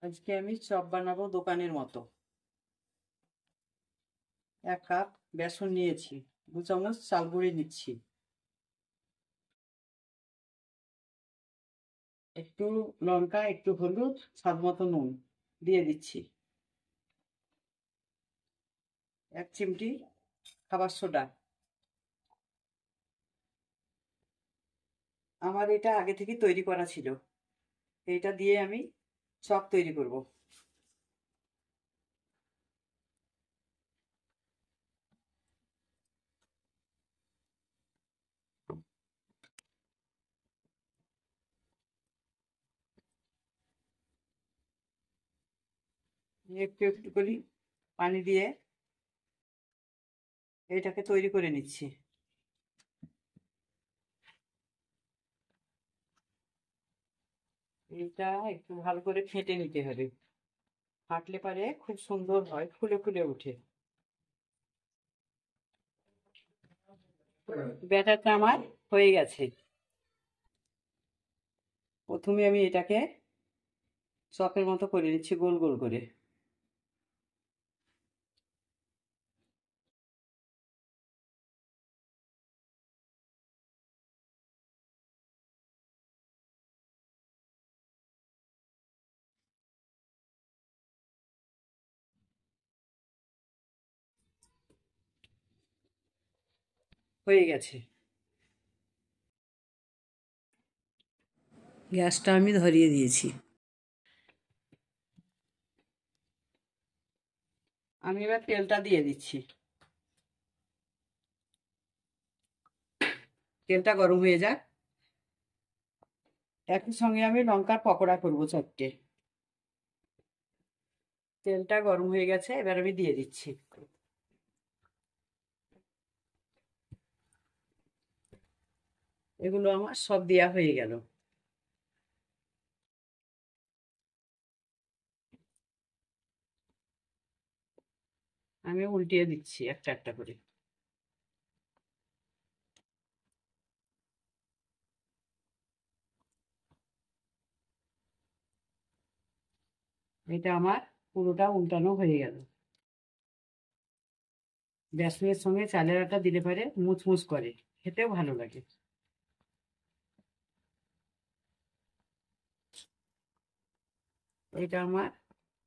আজকে আমি চপ বানাবো দোকানের মতো। 1 কাপ বেসন নিয়েছি, 2 চামচ চাল গুঁড়ি নিচ্ছি, একটু লঙ্কা, একটু হলুদ, স্বাদ মতো নুন দিয়ে দিচ্ছি, 1 চিমটি খাবার সোডা। আমার এটা আগে থেকে তৈরি করা ছিল, এইটা দিয়ে আমি চপ তৈরি করব। একটু একটু করে পানি দিয়ে এটাকে তৈরি করে নিচ্ছি। এটা একটু ভালো করে ফেটে নিতে হবে, ফাটলে পারে খুব সুন্দর হয়, ফুলে ফুলে ওঠে। ব্যাটারটা আমার হয়ে গেছে। প্রথমে আমি এটাকে চপের মতো করে নিচ্ছি, গোল গোল করে। হয়ে গেছে। গ্যাসটা আমি ধরিয়ে দিয়েছি। আমি এবার তেলটা দিয়ে দিচ্ছি। তেলটা গরম হয়ে যাক। একই সঙ্গে আমি লঙ্কার পকোড়া করবো 4টে। তেলটা গরম হয়ে গেছে, এবার আমি দিয়ে দিচ্ছি। এগুলো আমার সব দেয়া হয়ে গেল। আমি উল্টিয়ে দিচ্ছি একটা একটা করে। এটা আমার পুরোটা উল্টানো হয়ে গেল। বেসনের সঙ্গে চালের আটা দিলে পারে মুচমুচ করে, খেতেও ভালো লাগে। এটা আমার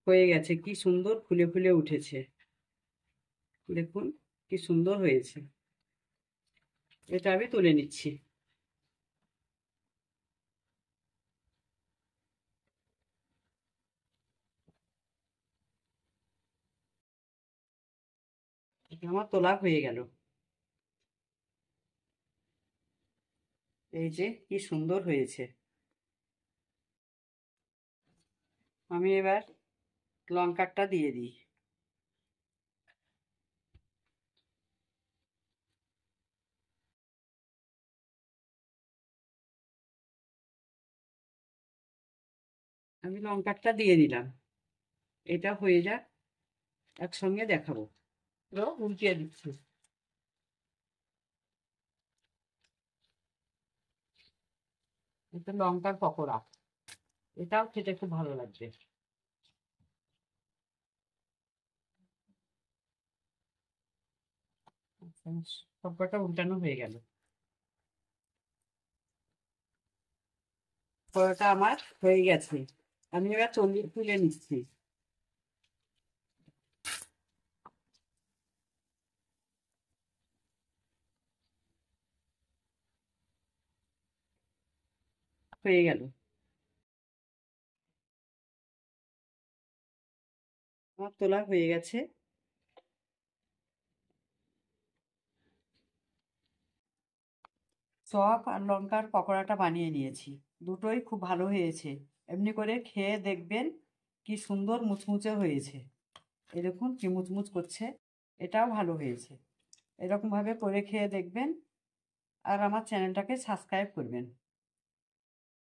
হয়ে গেছে, কি সুন্দর ফুলে ফুলে উঠেছে। দেখুন কি সুন্দর হয়েছে। এটা আমি তুলে নিচ্ছি। এটা আমার তোলা হয়ে গেল। এই যে কি সুন্দর হয়েছে। আমি এবার লঙ্কাটা দিয়ে দিই। আমি লঙ্কাটা দিয়ে দিলাম। এটা হয়ে যাক, একসঙ্গে দেখাবো। উল্টিয়ে দিচ্ছি। এটা লঙ্কার পকোড়া, এটাও খেতে খুব ভালো লাগবে। সবকটা উল্টানো হয়ে গেল। পরোটা আমার হয়ে গেছে। আমি এবার তুলে নিচ্ছি। হয়ে গেল। আমার তোলা হয়ে গেছে। চপ আর লঙ্কার পকোড়াটা বানিয়ে নিয়েছি, দুটোই খুব ভালো হয়েছে। এমনি করে খেয়ে দেখবেন কি সুন্দর মুচমুচে হয়েছে। এই দেখুন কি মুচমুচ করছে। এটাও ভালো হয়েছে। এরকমভাবে করে খেয়ে দেখবেন আর আমার চ্যানেলটাকে সাবস্ক্রাইব করবেন।